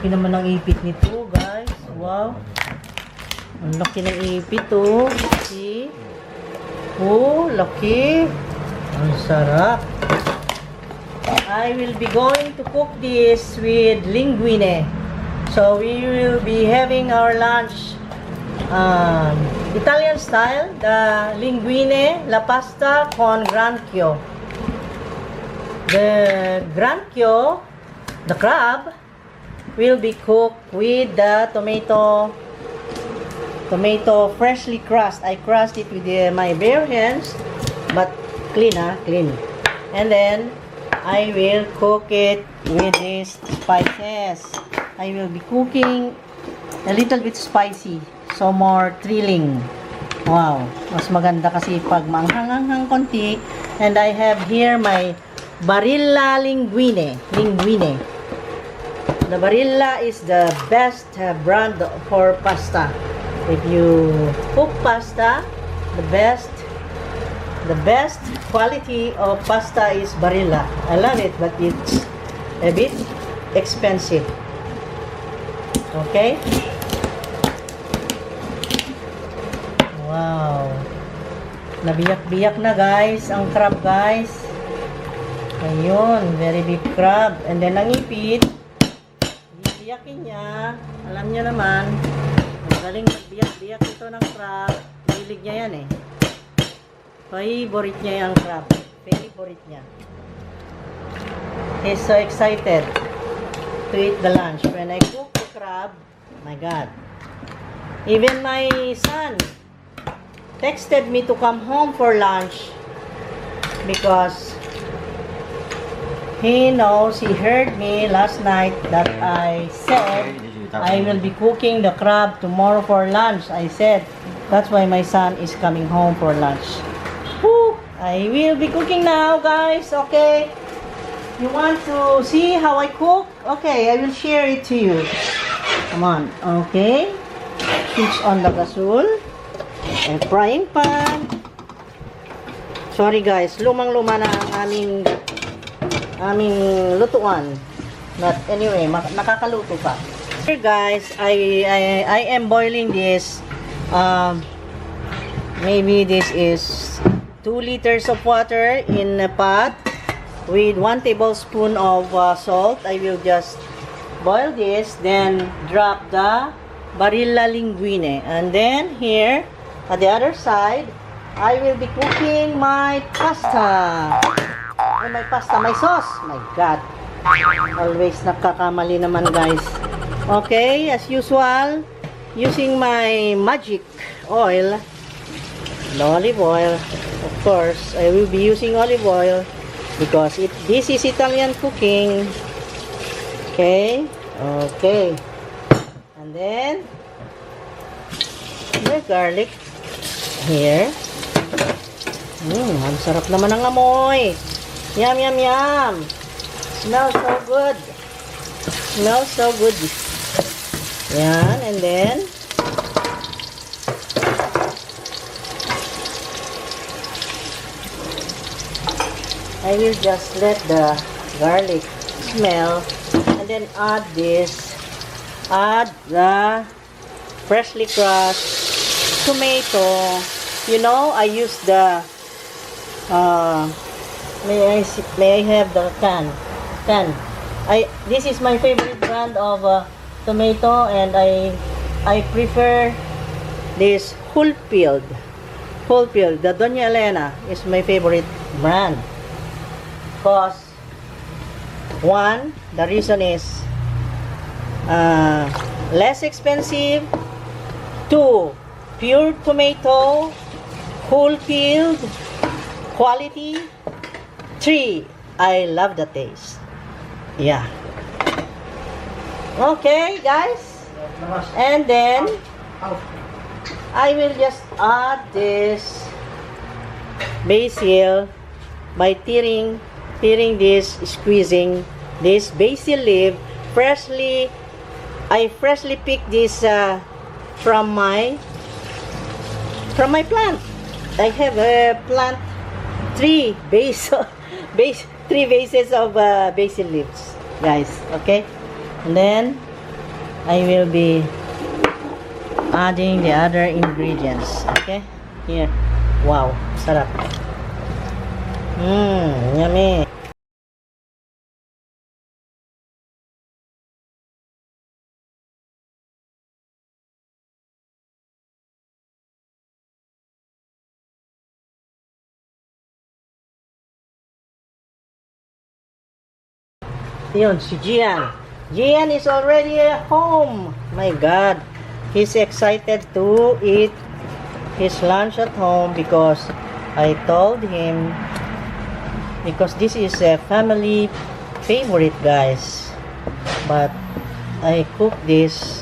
laki naman ng ipit nito, guys. Wow. Ang laki ng ipit, oh. See? Oh, laki. Ang sarap. I will be going to cook this with linguine. So, we will be having our lunch Italian style, the linguine, la pasta con granchio. The granchio, the crab, will be cooked with the tomato freshly crushed. I crushed it with my bare hands, but clean, clean. And then I will cook it with these spices. I will be cooking a little bit spicy, so more thrilling. Wow, mas maganda kasi pag maanghang-anghang konti. And I have here my Barilla Linguine. The Barilla is the best brand for pasta. If you cook pasta, the best quality of pasta is Barilla. I love it, but it's a bit expensive. Okay? Wow. Nabiyak-biyak na, guys, ang crab, guys. Ayun, very big crab. And then ang ipit, biyakin niya. Alam niyo naman, magaling magbiyak-biyak ito ng crab. Hilig niya yan eh. Favorite niya yung crab. Favorite niya. He's so excited to eat the lunch. When I cook the crab, my God. Even my son texted me to come home for lunch because he knows, he heard me last night that I said I will be cooking the crab tomorrow for lunch. I said, that's why my son is coming home for lunch. Woo! I will be cooking now, guys. Okay? You want to see how I cook? Okay, I will share it to you. Come on. Okay. Switch on the gasol. And frying pan. Sorry guys, lumang-luma na ang aming lutuan. But anyway, nakakaluto pa. Here guys, I am boiling this. Maybe this is 2 liters of water in a pot with 1 tablespoon of salt. I will just boil this, then drop the Barilla Linguine. And then here, at the other side, I will be cooking my pasta. Oh, my pasta, my sauce. My God. Always nakakamali naman, guys. Okay, as usual, using my magic oil, the olive oil. Of course, I will be using olive oil because this is Italian cooking. Okay. Okay. And then, the garlic here. Ang sarap naman ng amoy. Yum, yum, yum. Smells so good. Smells so good. Yan, and then I will just let the garlic smell and then add the freshly crushed tomato. You know, I use the may I have the can. This is my favorite brand of tomato, and I prefer this whole field. The Doña Elena is my favorite brand. Because one, the reason is less expensive. 2, pure tomato, whole field, quality. 3, I love the taste. Yeah. Okay, guys. And then I will just add this basil by tearing this, squeezing this basil leaf. I freshly picked this from my plant. I have a plant 3 bases of basil leaves, guys. Okay, and then I will be adding the other ingredients. Okay, here. Wow, sarap. Yummy. Yun, si Gian. Gian is already at home. My God. He's excited to eat his lunch at home because I told him, because this is a family favorite, guys. But I cook this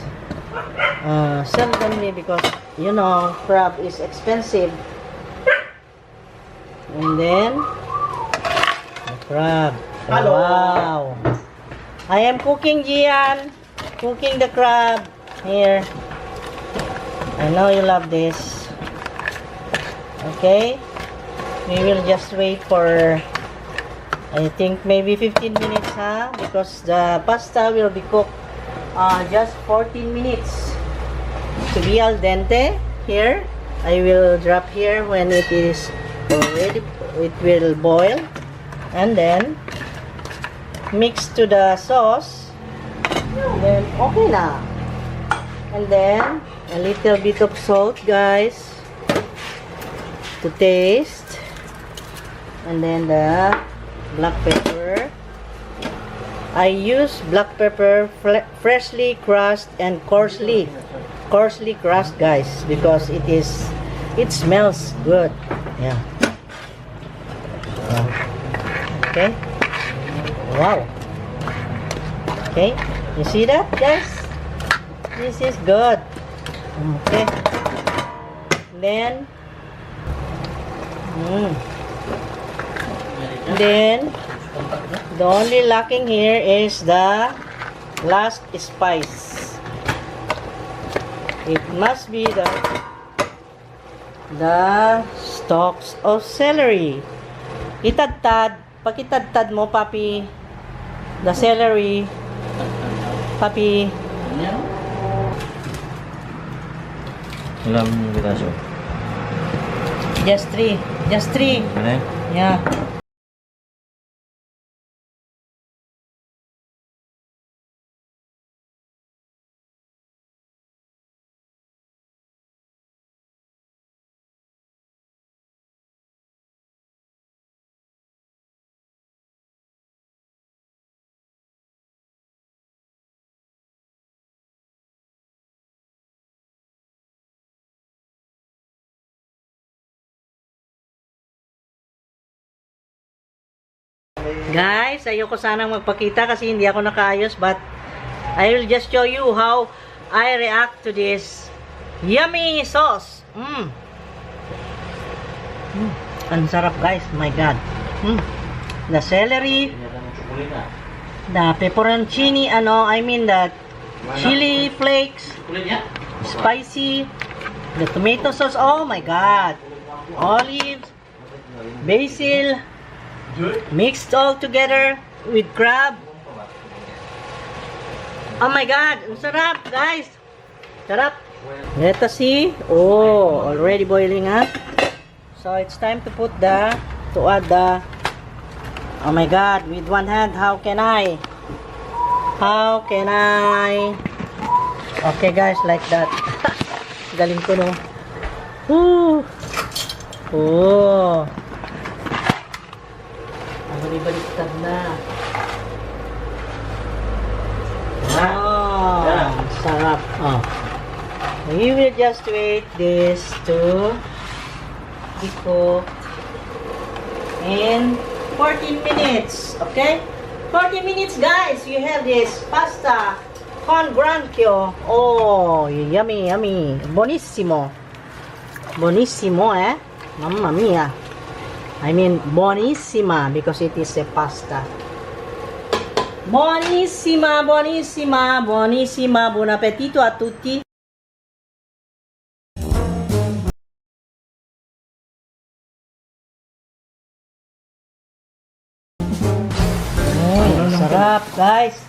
seldomly because, you know, crab is expensive. And then, the crab. Hello. Wow. I am cooking, Gian. Cooking the crab. Here. I know you love this. Okay. We will just wait for, I think, maybe 15 minutes, huh? Because the pasta will be cooked just 14 minutes to be al dente. Here. I will drop here when it is already, it will boil. And then, mix to the sauce, then okay na. And then a little bit of salt, guys, to taste, and then the black pepper. I use black pepper freshly crushed and coarsely crushed, guys, because it smells good. Yeah. Okay. Wow. Okay, you see that, guys? This is good. Okay. Then the only lacking here is the last spice. It must be the stalks of celery. Pakitadtad mo, papi. The celery, papi. Ilang piraso? Just three. Ano? Yeah. Guys, ayoko sanang magpakita kasi hindi ako nakaayos, but I will just show you how I react to this yummy sauce. Ang sarap, guys. My God. The celery, the pepperoncini, the chili flakes, spicy, the tomato sauce. Oh my God. Olives, basil, mixed all together with crab. Oh my God, ang sarap, guys. Sarap. Let us see. Oh, already boiling up. So it's time to add the, oh my God, with one hand, how can I? Okay, guys, like that. Galing ko, no? Woo! Oh. Baliktad na. Oh, sarap. Oh. We will just wait this to be cooked in 14 minutes. Okay? 14 minutes, guys. You have this pasta con Granchio. Oh, yummy. Bonissimo. Bonissimo, eh? Mamma mia. I mean, buonissima, because it is a pasta. Buonissima. Buon appetito a tutti. Sarap, guys.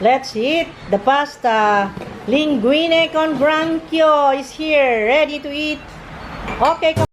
Let's eat the pasta. Linguine con Granchio is here, ready to eat. Okay,